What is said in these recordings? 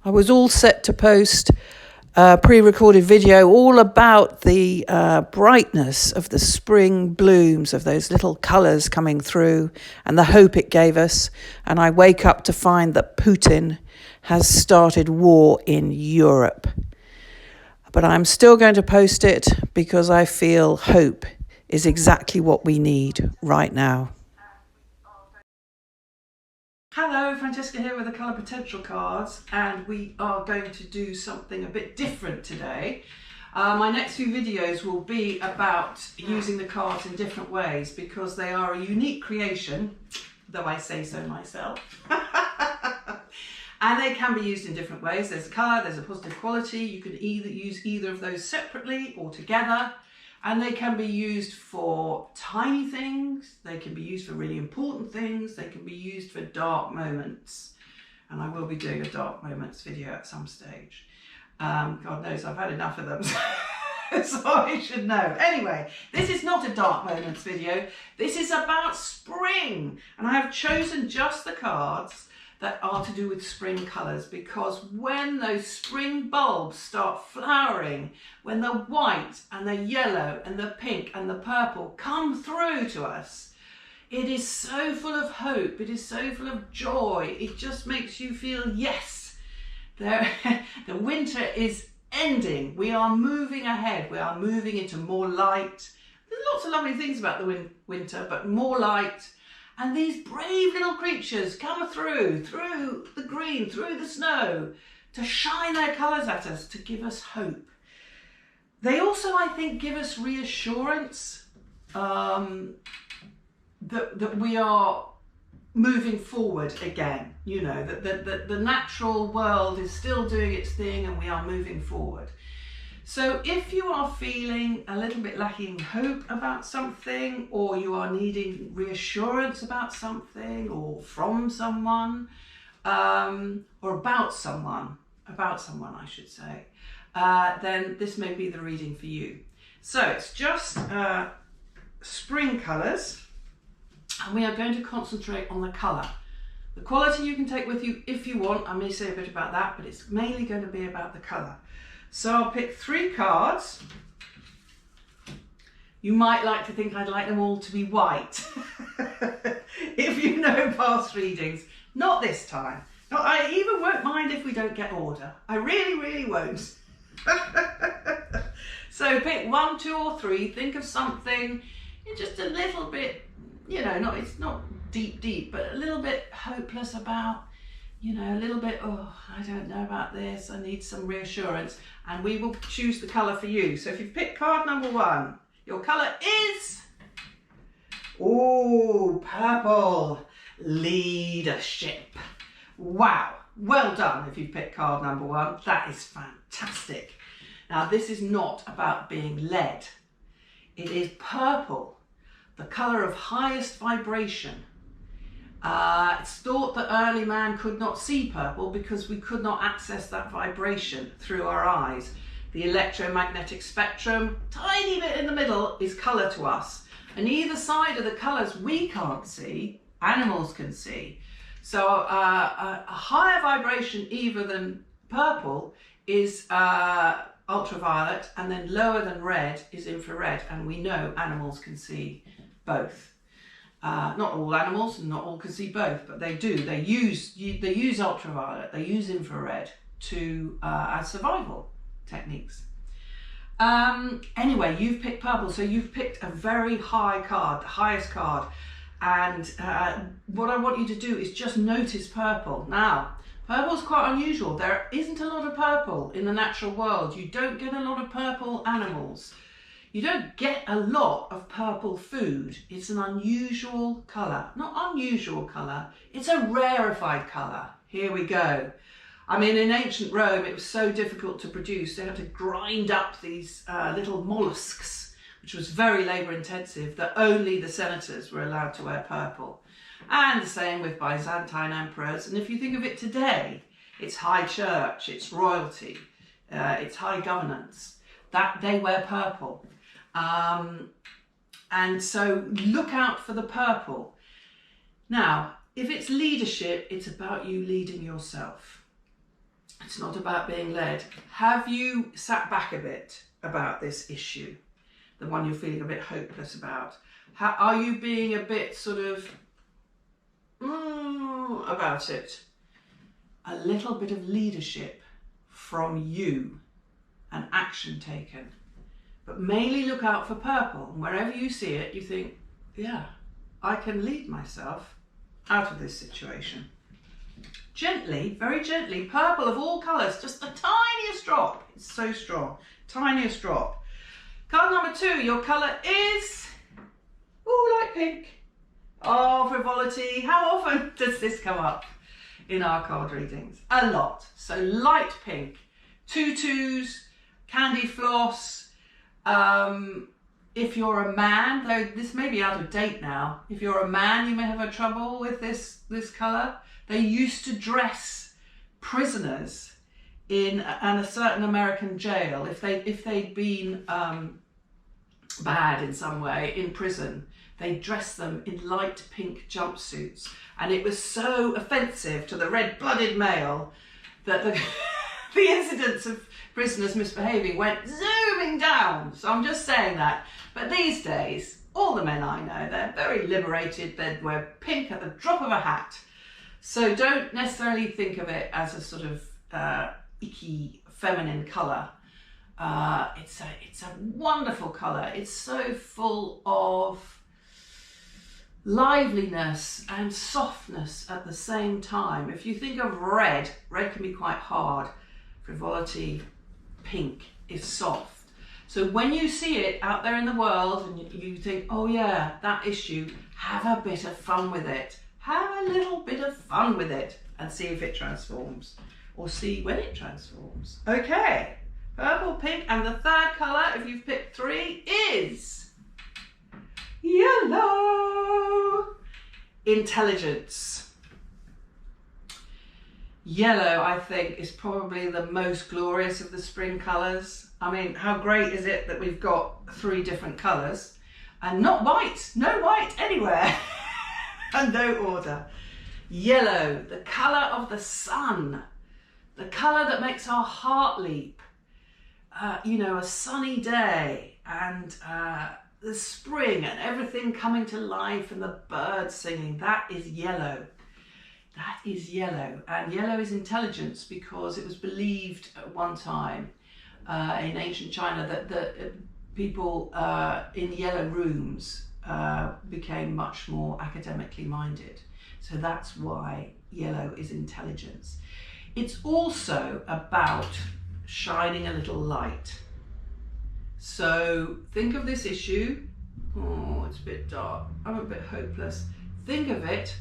I was all set to post a pre-recorded video all about the brightness of the spring blooms, of those little colours coming through and the hope it gave us. And I wake up to find that Putin has started war in Europe. But I'm still going to post it because I feel hope is exactly what we need right now. Hello, Francesca here with the Colour Potential cards, and we are going to do something a bit different today. My next few videos will be about using the cards in different ways because they are a unique creation, though I say so myself. And they can be used in different ways. There's a colour, there's a positive quality. You can either use either of those separately or together. And they can be used for tiny things, they can be used for really important things, they can be used for dark moments. And I will be doing a dark moments video at some stage. God knows I've had enough of them, so I should know. Anyway, this is not a dark moments video, this is about spring. And I have chosen just the cards that are to do with spring colours, because when those spring bulbs start flowering, when the white and the yellow and the pink and the purple come through to us, it is so full of hope, it is so full of joy, it just makes you feel, yes, the winter is ending, we are moving ahead, we are moving into more light. There's lots of lovely things about the winter, but more light. And these brave little creatures come through the green, through the snow, to shine their colours at us, to give us hope. They also, I think, give us reassurance that we are moving forward again. You know, that the natural world is still doing its thing and we are moving forward. So if you are feeling a little bit lacking hope about something, or you are needing reassurance about something, or from someone, or about someone I should say, then this may be the reading for you. So it's just spring colours, and we are going to concentrate on the colour. The quality you can take with you if you want, I may say a bit about that, but it's mainly going to be about the colour. So I'll pick 3 cards. You might like to think I'd like them all to be white. If you know past readings. Not this time. I even won't mind if we don't get order. I really, really won't. So pick 1, 2 or 3. Think of something just a little bit, you know, it's not deep, but a little bit hopeless about, you know, a little bit, oh, I don't know about this, I need some reassurance, and we will choose the colour for you. So if you've picked card number 1, your colour is, oh, purple, leadership. Wow, well done if you've picked card number 1, that is fantastic. Now this is not about being led, it is purple, the colour of highest vibration. It's thought that early man could not see purple because we could not access that vibration through our eyes. The electromagnetic spectrum, tiny bit in the middle, is colour to us. And either side of the colours we can't see, animals can see. So a higher vibration even than purple is ultraviolet, and then lower than red is infrared, and we know animals can see both. Not all animals, and not all can see both, but they do. They use ultraviolet, they use infrared to as survival techniques. Anyway, you've picked purple, so you've picked a very high card, the highest card. And what I want you to do is just notice purple. Now, purple's quite unusual. There isn't a lot of purple in the natural world. You don't get a lot of purple animals. You don't get a lot of purple food. It's an unusual colour. Not unusual colour, it's a rarefied colour. Here we go. I mean, in ancient Rome, it was so difficult to produce. They had to grind up these little mollusks, which was very labour intensive, that only the senators were allowed to wear purple. And the same with Byzantine emperors. And if you think of it today, it's high church, it's royalty, it's high governance, that they wear purple. And so look out for the purple. Now, if it's leadership, it's about you leading yourself. It's not about being led. Have you sat back a bit about this issue? The one you're feeling a bit hopeless about? Are you being a bit sort of about it? A little bit of leadership from you and action taken. But mainly look out for purple. And wherever you see it, you think, yeah, I can lead myself out of this situation. Gently, very gently, purple of all colours, just the tiniest drop. It's so strong, tiniest drop. Card number 2, your colour is, light pink. Oh, frivolity. How often does this come up in our card readings? A lot. So light pink, tutus, candy floss. If you're a man, though this may be out of date now, if you're a man, you may have a trouble with this colour. They used to dress prisoners in a certain American jail if they'd been bad in some way in prison. They dressed them in light pink jumpsuits, and it was so offensive to the red-blooded male that the incidents of prisoners misbehaving went zooming down. So I'm just saying that. But these days, all the men I know, they're very liberated. They wear pink at the drop of a hat. So don't necessarily think of it as a sort of icky feminine colour. It's a wonderful colour. It's so full of liveliness and softness at the same time. If you think of red can be quite hard. Frivolity, pink is soft. So when you see it out there in the world and you think, oh yeah, that issue, have a bit of fun with it. Have a little bit of fun with it and see if it transforms, or see when it transforms. Okay, purple, pink, and the third colour, if you've picked 3, is yellow. Intelligence. Yellow, I think, is probably the most glorious of the spring colours. I mean, how great is it that we've got 3 different colours and not white, no white anywhere. And no order. Yellow, the colour of the sun, the colour that makes our heart leap. A sunny day and the spring and everything coming to life and the birds singing, that is yellow. That is yellow. And yellow is intelligence, because it was believed at one time in ancient China that people in yellow rooms became much more academically minded. So that's why yellow is intelligence. It's also about shining a little light. So think of this issue. Oh, it's a bit dark. I'm a bit hopeless. Think of it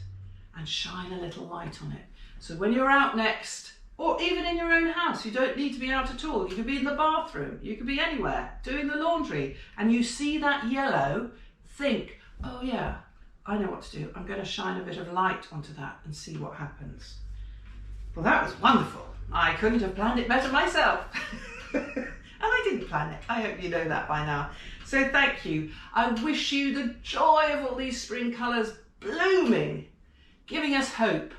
and shine a little light on it. So when you're out next, or even in your own house, you don't need to be out at all. You could be in the bathroom. You could be anywhere doing the laundry, and you see that yellow. Think, oh yeah, I know what to do. I'm going to shine a bit of light onto that and see what happens. Well, that was wonderful. I couldn't have planned it better myself. And I didn't plan it. I hope you know that by now. So thank you. I wish you the joy of all these spring colours blooming, giving us hope.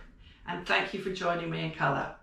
And thank you for joining me in colour.